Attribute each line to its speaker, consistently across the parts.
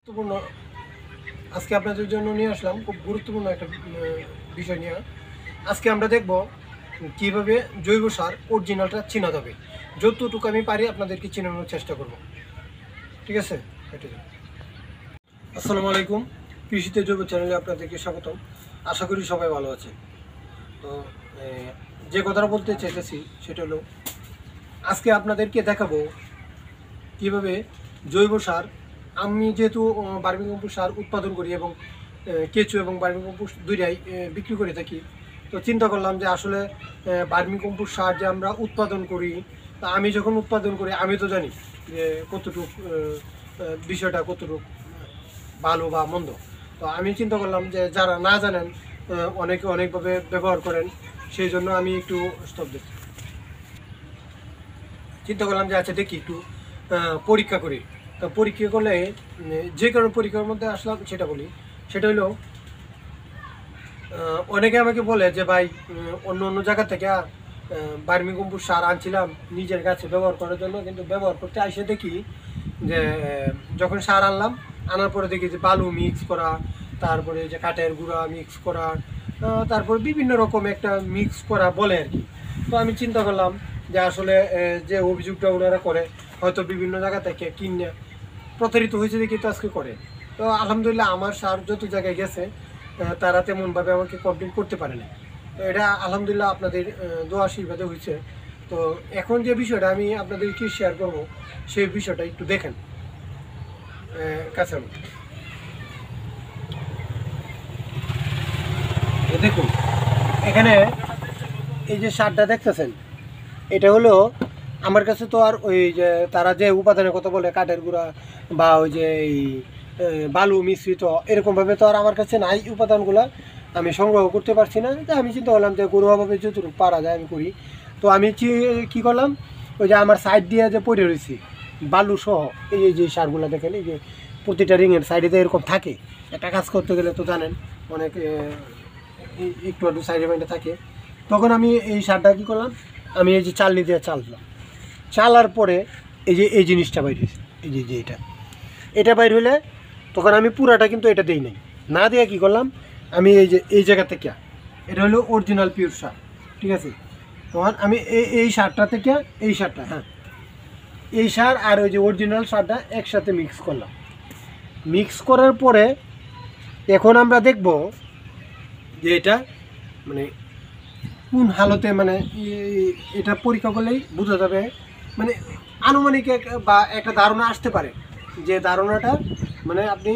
Speaker 1: গুরুত্বপূর্ণ আজকে আপনাদের জন্য নিয়ে আসলাম খুব গুরুত্বপূর্ণ একটা বিষয় নিয়ে। আজকে আমরা দেখব কিভাবে জৈব সার অরিজিনালটা চেনা যাবে। যতটুকু আমি পারি আপনাদেরকে চেনানোর চেষ্টা করব, ঠিক আছে? আসসালামু আলাইকুম, কৃষিতে জৈব চ্যানেলে আপনাদেরকে স্বাগতম। আশা করি সবাই ভালো আছে। তো যে কথাটা বলতে চাইতেছি সেটা হলো, আজকে আপনাদেরকে দেখাবো কিভাবে জৈব সার, আমি যেহেতু ভার্মিকম্পোস্ট সার উৎপাদন করি এবং কেঁচু এবং ভার্মিকম্পোস্ট দুইটাই বিক্রি করে থাকি। তো চিন্তা করলাম যে আসলে ভার্মিকম্পোস্ট সার যে আমরা উৎপাদন করি, তা আমি যখন উৎপাদন করি আমি তো জানি যে কতটুকু বিষয়টা কতটুকু ভালো বা মন্দ। তো আমি চিন্তা করলাম যে যারা না জানেন অনেকে অনেকভাবে ব্যবহার করেন, সেই জন্য আমি একটু চিন্তা করলাম যে আচ্ছা দেখি একটু পরীক্ষা করি। তো পরীক্ষা করলে যে কারণে পরীক্ষার মধ্যে আসলাম সেটা বলি। সেটা হলো, অনেকে আমাকে বলে যে ভাই অন্য অন্য জায়গা থেকে ভার্মিকম্পোস্ট সার আনছিলাম নিজের গাছে ব্যবহার করার জন্য, কিন্তু ব্যবহার করতে এসে দেখি যে যখন সার আনলাম, আনার পরে দেখি যে বালু মিক্স করা, তারপরে যে কাঠের গুঁড়া মিক্স করা, তারপরে বিভিন্ন রকম একটা মিক্স করা বলে আর কি। তো আমি চিন্তা করলাম যে আসলে যে অভিযোগটা ওনারা করে হয়তো বিভিন্ন জায়গা থেকে কিনে প্রতারিত হয়েছে দেখি তো আজকে করে। তো আলহামদুলিল্লাহ আমার সার যত জায়গায় গেছে তারা তেমনভাবে আমাকে কমপ্লেন করতে পারে না। তো এটা আলহামদুলিল্লাহ আপনাদের দোয়া আশীর্বাদে হয়েছে। তো এখন যে বিষয়টা আমি আপনাদেরকে শেয়ার করব সেই বিষয়টা একটু দেখেন। কাছে দেখুন, এখানে এই যে সারটা দেখতেছেন, এটা হলো আমার কাছে তো আর ওই যে তারা যে উপাদানের কথা বলে কাঠের গুঁড়া বা ওই যে এই বালু মিশ্রিত এরকমভাবে তো আর আমার কাছে নাই উপাদানগুলো, আমি সংগ্রহ করতে পারছি না। তো আমি চিন্তা করলাম যে ঘরোয়াভাবে যতটুকু পারা যায় আমি করি। তো আমি কী করলাম, ওই যে আমার সাইড দিয়ে যে পড়ে রয়েছি বালু সহ এই যে সারগুলো দেখেন, এই যে প্রতিটা রিংয়ের সাইডে এরকম থাকে। একটা কাজ করতে গেলে তো জানেন অনেক একটু একটু সাইডে মাইডে থাকে। তখন আমি এই সারটা কী করলাম, আমি এই যে চালনি দিয়ে চাললাম, চালার পরে এই যে এই জিনিসটা বাইর হয়েছে, এই যে এটা বাইর হলে তখন আমি পুরাটা কিন্তু এটা দিই নাই, না দিয়ে কী করলাম, আমি এই যে এই জায়গা থেকে, এটা হলো অরিজিনাল পিওর সার, ঠিক আছে? তখন আমি এই সারটা থেকে এই সারটা, হ্যাঁ এই সার আর ওই যে অরিজিনাল সারটা একসাথে মিক্স করলাম। মিক্স করার পরে এখন আমরা দেখব যে এটা মানে কোন হালতে, মানে এটা পরীক্ষা করলেই বোঝা যাবে, মানে আনুমানিক বা একটা ধারণা আসতে পারে, যে ধারণাটা মানে আপনি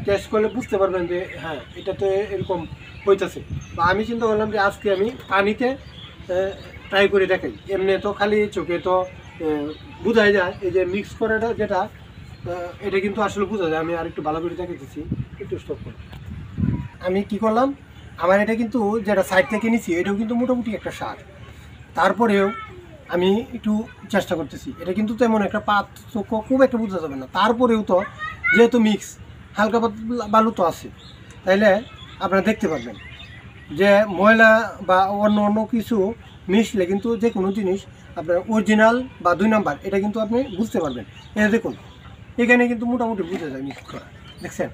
Speaker 1: টেস্ট করলে বুঝতে পারবেন যে হ্যাঁ এটাতে এরকম হইতেছে। বা আমি চিন্তা করলাম যে আজকে আমি পানিতে ট্রাই করে দেখাই। এমনি তো খালি চোখে তো বোঝাই যায়, এই যে মিক্স করাটা যেটা এটা কিন্তু আসলে বোঝা যায়। আমি আর একটু ভালো করে দেখাইতেছি, একটু স্টপ করি। আমি কি করলাম, আমার এটা কিন্তু যেটা সাইড থেকে নিছি এটাও কিন্তু মোটামুটি একটা সার, তারপরেও আমি একটু চেষ্টা করতেছি। এটা কিন্তু তেমন একটা পার্থক্য খুব একটা বোঝা যাবে না, তারপরেও তো যেহেতু মিক্স হালকা বালু তো আছে, তাইলে আপনারা দেখতে পারবেন যে ময়লা বা অন্য অন্য কিছু মিশলে কিন্তু যে কোনো জিনিস আপনার অরিজিনাল বা 2 নাম্বার এটা কিন্তু আপনি বুঝতে পারবেন। এই দেখুন এখানে কিন্তু মোটামুটি বোঝা যায় মিক্স করা, দেখছেন?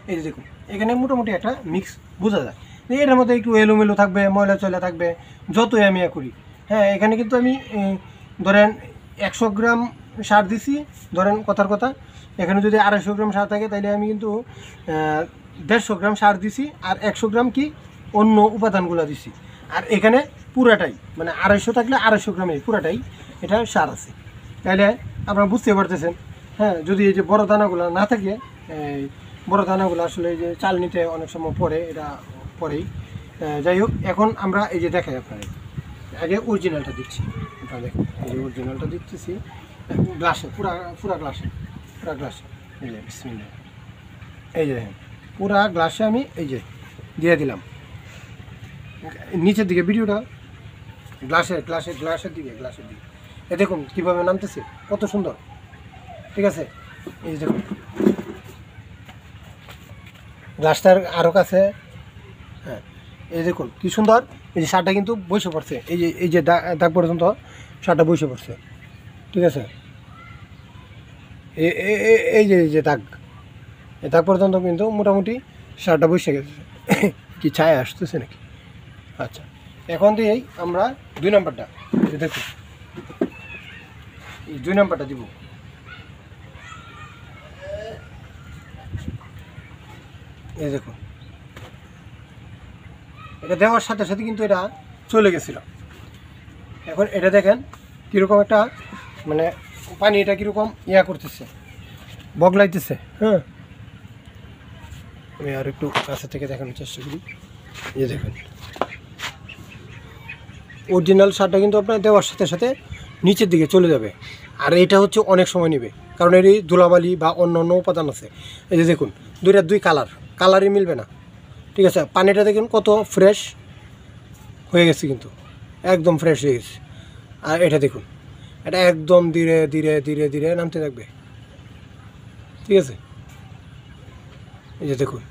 Speaker 1: এই যে দেখুন এখানে মোটামুটি একটা মিক্স বোঝা যায়। এটার মধ্যে একটু এলোমেলো থাকবে, ময়লা চয়লা থাকবে, যতই আমি করি। হ্যাঁ এখানে কিন্তু আমি ধরেন 100 গ্রাম সার দিছি, ধরেন কথার কথা, এখানে যদি 250 গ্রাম সার থাকে তাহলে আমি কিন্তু 150 গ্রাম সার দিছি, আর 100 গ্রাম কি অন্য উপাদানগুলো দিছি। আর এখানে পুরাটাই মানে 250 থাকলে 250 গ্রামে পুরাটাই এটা সার আছে। তাহলে আপনারা বুঝতে পারতেছেন। হ্যাঁ যদি এই যে বড় দানাগুলো না থাকে, এই বড় দানাগুলো আসলে এই যে চাল নিতে অনেক সময় পরে, এটা পরেই। যাই হোক, এখন আমরা এই যে দেখাই আপনারা, আগে অরিজিনালটা দিচ্ছি। আপনারা দেখুন এই যে অরিজিনালটা দিচ্ছি গ্লাসে, পুরা গ্লাসে, এই যে বিসমিল্লাহ, এই যে দেখেন পুরা গ্লাসে আমি এই যে দিয়ে দিলাম। নিচের দিকে ভিডিওটা গ্লাসের দিকে এ দেখুন কীভাবে নামতেছে, কত সুন্দর, ঠিক আছে? এই যে দেখুন গ্লাসটার আরও কাছে, হ্যাঁ এই দেখুন কী সুন্দর। এই যে সারটা কিন্তু বসে পড়ছে, এই যে দাগ পর্যন্ত সারটা বসে পড়ছে, ঠিক আছে? এই যে দাগ, তার পর্যন্ত কিন্তু মোটামুটি সারটা বসে গেছে। কি ছায়া আসতেছে নাকি? আচ্ছা, এখন দিয়েই আমরা 2 নাম্বারটা দেখুন, এই 2 নাম্বারটা দিব। এই দেখুন, এটা দেওয়ার সাথে সাথে কিন্তু এটা চলে গেছিল। এখন এটা দেখেন কীরকম একটা মানে পানি, এটা কীরকম ইয়া করতেছে, বগলাইতেছে। হ্যাঁ, আমি আর একটু কাছে থেকে দেখানোর চেষ্টা করি। এই দেখুন, অরিজিনাল সারটা কিন্তু আপনার দেওয়ার সাথে সাথে নিচের দিকে চলে যাবে। আর এটা হচ্ছে অনেক সময় নেবে, কারণ এরই ধুলাবালি বা অন্য অন্য উপাদান আছে। এই যে দেখুন, 2 কালারই মিলবে না। ঠিক আছে, পানিটা দেখুন কত ফ্রেশ হয়ে গেছে, কিন্তু একদম ফ্রেশ হয়ে গেছে। আর এটা দেখুন, এটা একদম ধীরে ধীরে ধীরে ধীরে নামতে থাকবে। ঠিক আছে, এই যে দেখুন,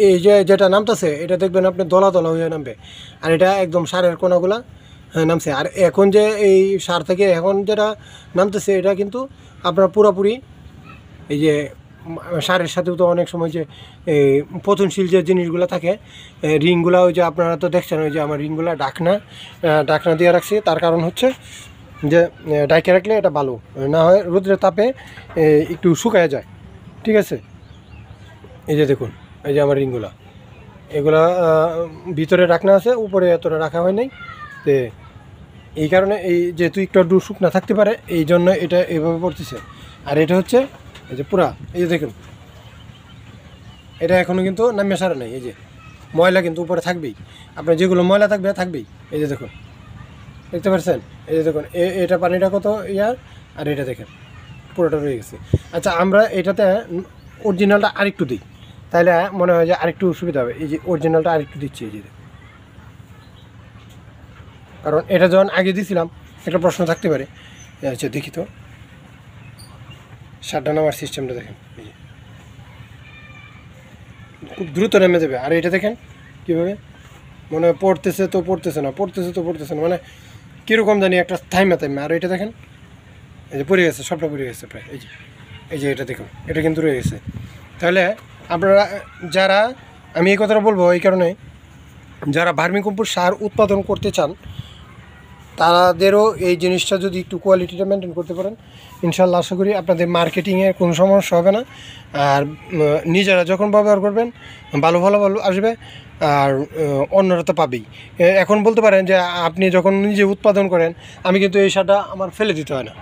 Speaker 1: এই যে যেটা নামতেছে এটা দেখবেন আপনি দলা দলা হয়ে নামবে। আর এটা একদম সারের কোনাগুলা নামছে। আর এখন যে এই সার থেকে এখন যেটা নামতেছে এটা কিন্তু আপনার পুরোপুরি এই যে সারের সাথেও তো অনেক সময় যে পচনশীল যে জিনিসগুলো থাকে, রিংগুলা, ওই যে আপনারা তো দেখছেন ওই যে আমার রিংগুলা ঢাকনা দিয়ে রাখছি। তার কারণ হচ্ছে যে ডাইকে রাখলে এটা ভালো না হয়, রোদ্রের তাপে একটু শুকায় যায়। ঠিক আছে, এই যে দেখুন, এই যে আমার রিংগুলা, এগুলা ভিতরে রাখনা আছে, উপরে এতটা রাখা হয় নাই। তো এই কারণে এই যেহেতু একটু শুকনা থাকতে পারে, এই জন্য এটা এভাবে পড়তেছে। আর এটা হচ্ছে এই যে পুরা, এই যে দেখুন, এটা এখনও কিন্তু নামিয়ে সারা নেই। এই যে ময়লা কিন্তু উপরে থাকবেই, আপনার যেগুলো ময়লা থাকবেই। এই যে দেখুন, দেখতে পাচ্ছেন? এই যে দেখুন, এটা পানিটা কত ইয়ার, আর এটা দেখেন পুরোটা রয়ে গেছে। আচ্ছা, আমরা এটাতে অরিজিনালটা আরেকটু দিই, তাহলে মনে হয় যে আরেকটু সুবিধা হবে। এই যে অরিজিনালটা আরেকটু দিচ্ছি, এই যে, কারণ এটা যখন আগে দিয়েছিলাম একটা প্রশ্ন থাকতে পারে। আচ্ছা, দেখি তো সারটা নামার সিস্টেমটা দেখেন, এই যে খুব দ্রুত নেমে যাবে। আর এটা দেখেন কীভাবে মনে হয় পড়তেছে না, মানে কীরকম জানি একটা থাইমা। আর এটা দেখেন, এই যে পড়ে গেছে, সবটা পড়ে গেছে প্রায়। এই যে এটা দেখুন, এটা কিন্তু রয়ে গেছে। তাহলে আপনারা যারা, আমি এই কথাটা বলবো এই কারণে, যারা ভার্মিকম্পোস্ট সার উৎপাদন করতে চান তাদেরও এই জিনিসটা যদি একটু কোয়ালিটিটা মেনটেন করতে পারেন, ইনশাল্লাহ আশা করি আপনাদের মার্কেটিংয়ে কোনো সমস্যা হবে না। আর নিজেরা যখন ব্যবহার করবেন ভালো আসবে, আর অন্যরা তো পাবেই। এখন বলতে পারেন যে আপনি যখন নিজে উৎপাদন করেন, আমি কিন্তু এই সারটা আমার ফেলে দিতে হয় না।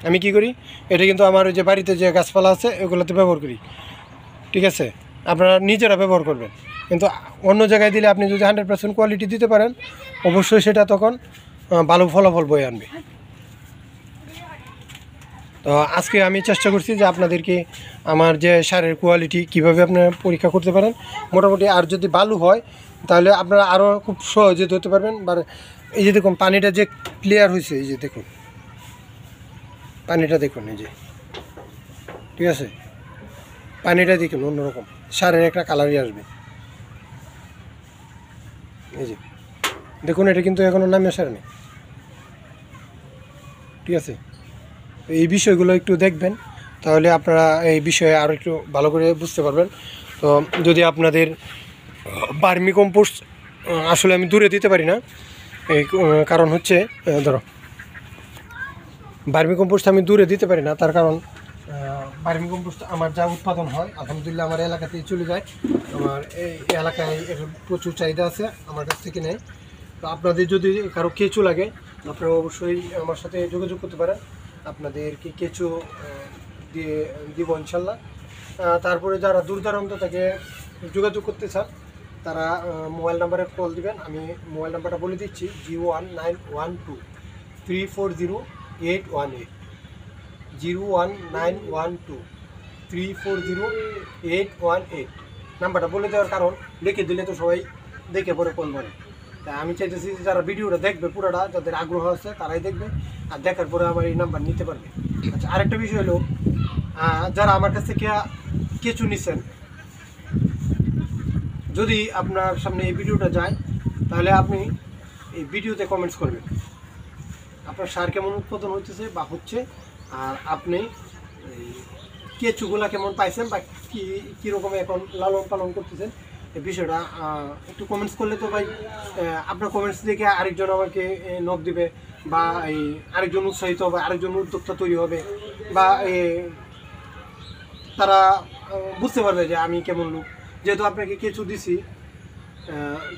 Speaker 1: আমি কি করি, এটা কিন্তু আমার ওই যে বাড়িতে যে গাছপালা আছে ওগুলোতে ব্যবহার করি। ঠিক আছে, আপনারা নিজেরা ব্যবহার করবেন। কিন্তু অন্য জায়গায় দিলে আপনি যদি 100% কোয়ালিটি দিতে পারেন, অবশ্যই সেটা তখন ভালো ফলাফল বয়ে আনবে। তো আজকে আমি চেষ্টা করছি যে আপনাদেরকে আমার যে সারের কোয়ালিটি কীভাবে আপনারা পরীক্ষা করতে পারেন মোটামুটি। আর যদি ভালো হয় তাহলে আপনারা আরও খুব সহজে ধরতে পারবেন। বা এই যে দেখুন, পানিটা যে ক্লিয়ার হয়েছে, এই যে দেখুন পানিটা দেখুন, এই যে, ঠিক আছে, পানিটা দেখুন অন্যরকম সারের একটা কালারই আসবে। এই যে দেখুন, এটা কিন্তু এখনও নামিয়ে সারে নেই। ঠিক আছে, এই বিষয়গুলো একটু দেখবেন, তাহলে আপনারা এই বিষয়ে আরও একটু ভালো করে বুঝতে পারবেন। তো যদি আপনাদের ভার্মিকম্পোস্ট আসলে আমি দূরে দিতে পারি না, এই কারণ হচ্ছে ধরো ভার্মিকম্পোস্ট আমি দূরে দিতে পারি না, তার কারণ ভার্মিকম্পোস্ট আমার যা উৎপাদন হয় আলহামদুলিল্লাহ আমার এলাকাতেই চলে যায়। আমার এই এলাকায় এর প্রচুর চাহিদা আছে, আমার কাছ থেকে নেয়। তো আপনাদের যদি কারো কেঁচু লাগে আপনারা অবশ্যই আমার সাথে যোগাযোগ করতে পারেন, আপনাদেরকে কেঁচু দিয়ে দিব ইনশাল্লাহ। তারপরে যারা দূর দূরান্ত থেকে যোগাযোগ করতে চান তারা মোবাইল নাম্বারে কল দিবেন। আমি মোবাইল নাম্বারটা বলে দিচ্ছি, 01912340818, 01912340818। নাম্বারটা বলে দেওয়ার কারণ লিখে দিলে তো সবাই দেখে পরে কল করে। তা আমি চাইতেছি যে যারা ভিডিওটা দেখবে পুরোটা, যাদের আগ্রহ আছে তারাই দেখবে, আর দেখার পরে আমার এই নাম্বার নিতে পারবে। আচ্ছা, আরেকটা বিষয় হলো, যারা আমার কাছ থেকে কেঁচু নিচ্ছেন, যদি আপনার সামনে এই ভিডিওটা যায় তাহলে আপনি এই ভিডিওতে কমেন্টস করবেন আপনার সার কেমন উৎপাদন হচ্ছে বা হচ্ছে, আর আপনি কেঁচুগুলা কেমন পাইছেন বা কীরকম এখন লালন পালন করতেছেন এই বিষয়টা একটু কমেন্টস করলে তো ভাই আপনার কমেন্টস দেখে আরেকজন আমাকে নক দিবে বা এই আরেকজন উৎসাহিত হবে, আরেকজন উদ্যোক্তা তৈরি হবে বা তারা বুঝতে পারবে যে আমি কেমন লোক। যেহেতু আপনাকে কেঁচু দিছি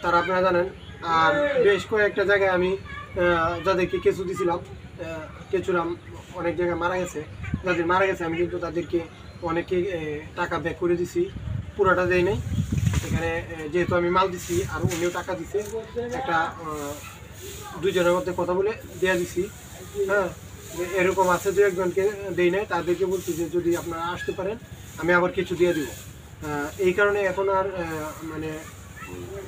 Speaker 1: তারা আপনারা জানেন, আর বেশ কয়েকটা জায়গায় আমি যাদেরকে কেঁচু দিছিলাম কেঁচুরা অনেক জায়গায় মারা গেছে, যাদের মারা গেছে আমি কিন্তু তাদেরকে অনেকে টাকা ব্যাক করে দিছি, পুরোটা দেয় নাই। এখানে যেহেতু আমি মাল দিছি আর উনিও টাকা দিছে, একটা দুইজনের মধ্যে কথা বলে দেওয়া দিছি। হ্যাঁ, এরকম আছে দু একজনকে দেই নাই, তাদেরকে বলছি যে যদি আপনারা আসতে পারেন আমি আবার কিছু দিয়ে দিব। এই কারণে এখন আর মানে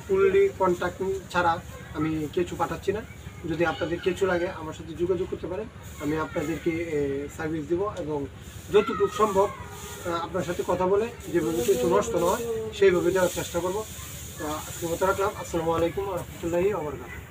Speaker 1: ফুললি কন্ট্যাক্ট ছাড়া আমি কিছু পাঠাচ্ছি না। যদি আপনাদের কিছু লাগে আমার সাথে যোগাযোগ করতে পারেন, আমি আপনাদেরকে সার্ভিস দেব এবং যতটুকু সম্ভব আপনার সাথে কথা বলে যেভাবে কিছু নষ্ট না হয় সেইভাবে দেওয়ার চেষ্টা করবো। আজকে মতো রাখলাম। আসসালামু আলাইকুম ওয়া রাহমাতুল্লাহি ওয়া বারাকাতুহু।